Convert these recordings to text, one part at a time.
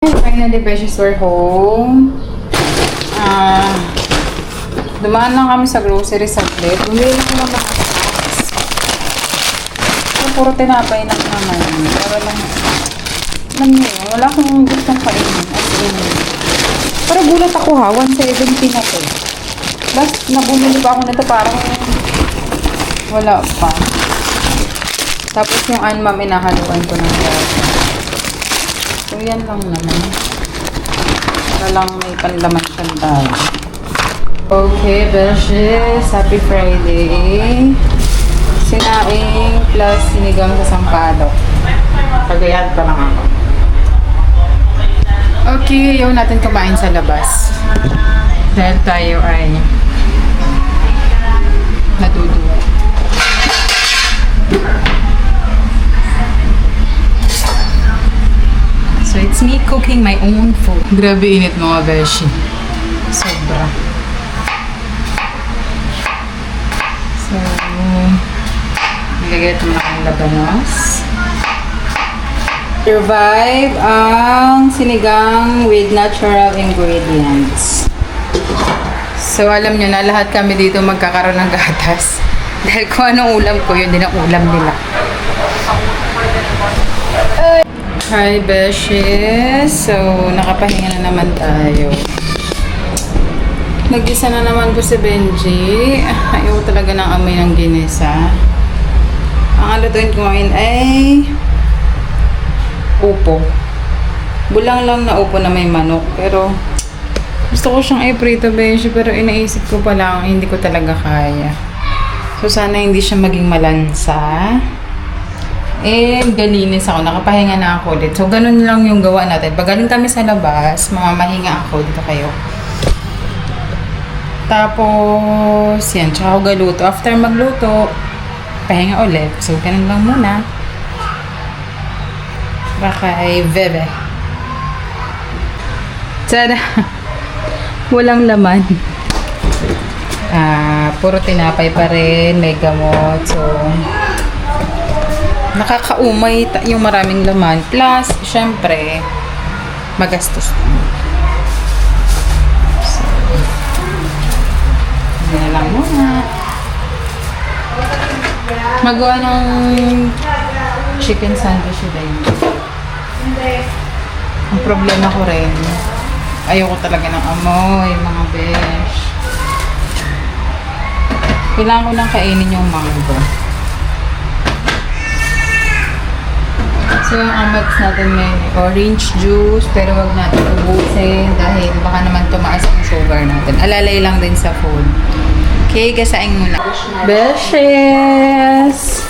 Finally, Beshies, we're home. Dumaan lang kami sa grocery saglit. Bumili lang ng mga snacks. Puro tinapay lang naman. Para lang, alam niyo, wala akong gustong kainin. As in, pero gulat ako ha, 170 na to. Bas, nabumili pa ako nito parang wala pa. Tapos yung anmam, inahaluan ko ng gata. So, yan lang naman. Para lang may panlaman tayo. Okay, Beshies. Happy Friday. Sinaing plus sinigang sa sampalok. Pagayat pa lang ako. Okay, ayaw natin kumain sa labas. Dahil tayo ay natutuwa. So, it's me cooking my own food. Grabe init mga beshi. Sobra. So, nagagayat naman akong labanos. Survive ang sinigang with natural ingredients. So, alam nyo na, lahat kami dito magkakaroon ng gatas. Dahil kung anong ulam ko, yun din ang ulam nila. Hi, Beshies. So, nakapahinga na naman tayo. Nag-isa na naman po si Benji. Ayaw talaga ng amoy ng ginisa. Ang alutuin ko ngayon ay upo. Bulang lang na upo na may manok. Pero, gusto ko siyang i-prito, Benji. Pero inaisip ko pa lang, hindi ko talaga kaya. So, sana hindi siya maging malansa. Galinis ako. Nakapahinga na ako ulit. So, ganun lang yung gawa natin. Pag galing kami sa labas, mamahinga ako. Dito kayo. Tapos, yan. Tsaka ako galuto. After magluto, pahinga ulit. So, ganun lang muna. Baka ay bebe. Tada! Walang laman. Puro tinapay pa rin. May gamot. So, nakakaumay yung maraming laman. Plus, syempre, magastos. So, yan lang muna. Magawa ng chicken sandwich din. Ang problema ko rin, ayoko talaga ng amoy, mga besh. Kailangan ko lang kainin yung mango. So, yung amats natin may orange juice, pero wag natin ubusin dahil baka naman tumaas ang sugar natin. Alalay lang din sa food. Okay, gasaing muna. Beshies!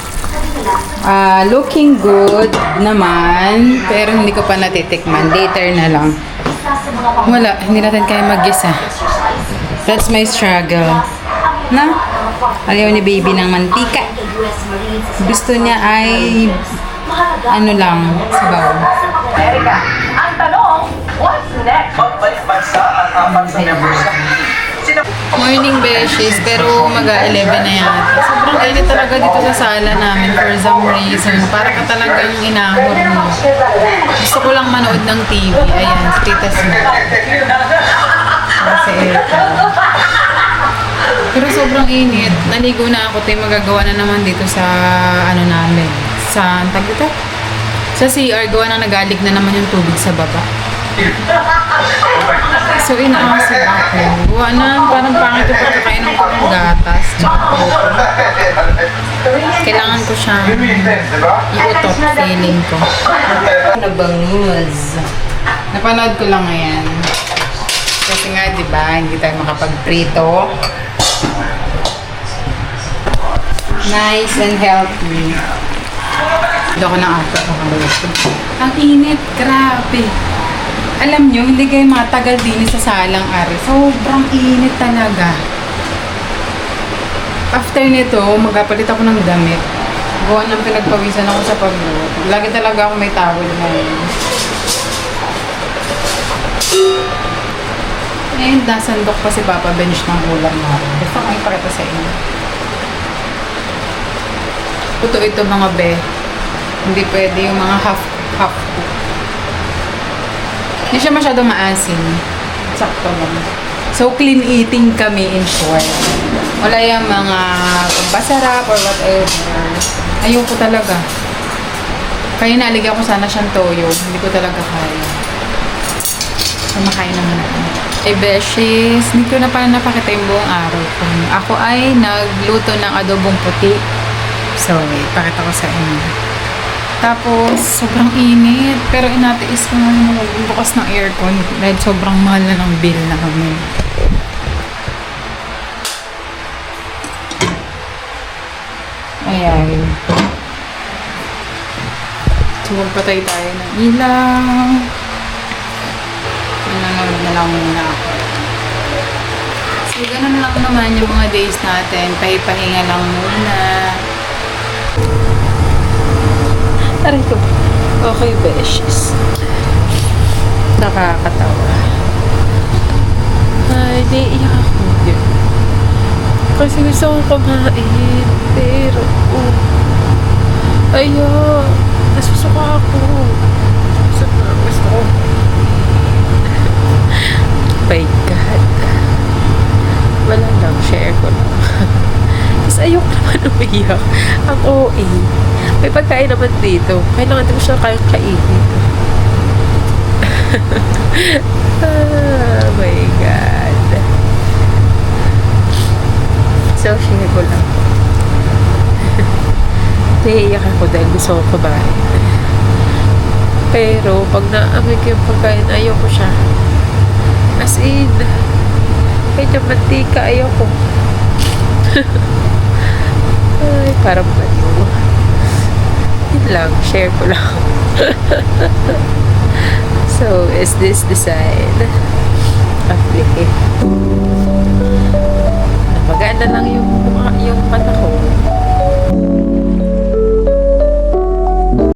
Looking good naman, pero hindi ko pa natitikman. Later na lang. Wala, hindi natin kaya mag-gisa. That's my struggle. Na? Ayaw ni baby ng mantika. Gusto niya ay ano lang, sabaw. Erika, ang tanong, what's next? Magbalik bansa ang apat sa members. Morning, Beshies, pero mag-11 na yan. Sobrang init talaga dito sa sala namin for some reason. Para ka talagang inahor mo. Gusto ko lang manood ng TV. Ayan, status mo. Kasi ito. Pero sobrang init. Naligo na ako. Ito yung magagawa na naman dito sa ano namin. Sa tag dito? Sa CR, gawa na nagalig na naman yung tubig sa baba. So, inaasig ako. Gawa na, parang pangit yung pagkakain ng parang gatas. Kailangan ko siyang i-utop feeling ko. Nabangus. Napanood ko lang ngayon. Kasi nga, di ba, hindi tayo makapag-prito. Nice and healthy. Hindi ako ng ato. Ang init, grabe. Alam nyo, hindi kayo matagal din sa salang ari. Sobrang init talaga. After nito, magpapalit ako ng damit. Gawa ng pinagpawisan ako sa pagluto. Lagi talaga ako may towel ngayon. Nasandok pa si Papa Bench ng ulam natin. Gusto ko ipakita sa inyo. Puto ito mga be. Hindi pwede yung mga half cook. Hindi siya masyado maasim. Sakto lang. So, clean eating kami in short. Wala yung mga pampasarap or whatever. Ayoko talaga. Kaya naligyan ko sana siyang toyo. Hindi ko talaga kaya. So, makain naman ako. Ay, beshes, hindi ko na pala napakita yung buong araw ko. Ako ay nagluto ng adobong puti. So, wait, pakita ko sa inyo. Tapos, sobrang init. Pero inatiis ko nga yung magbukas ng aircon. Dahil sobrang mahal na ng bill namin. Ayan. So, magpatay tayo ng ilaw. Nanonood na lang muna ako. So, ganun lang naman yung mga days natin. Pahipahinga lang muna. Aray ko. Okay, beshes. Nakakatawa. Ay, naiiyak ako. Kasi gusto kong kumain. Pero, ayun. Nasusuka ako. Gusto ko. My God. Wala lang. Share ko lang. Tapos ayoko naman umiyak. Ang OA. May pagkain naman dito. Kailangan din mo siya kayang kainin. Oh my God. So, share ko lang. Naiiyak ako dahil gusto ko kumain. Pero, pag naamoy ko yung pagkain, ayoko siya. As in, kahit yung mantika, ayoko. Ay, parang baliw. Yun lang, share ko lang. So, is this the sign of the hip? Magaan na lang yung mata ko.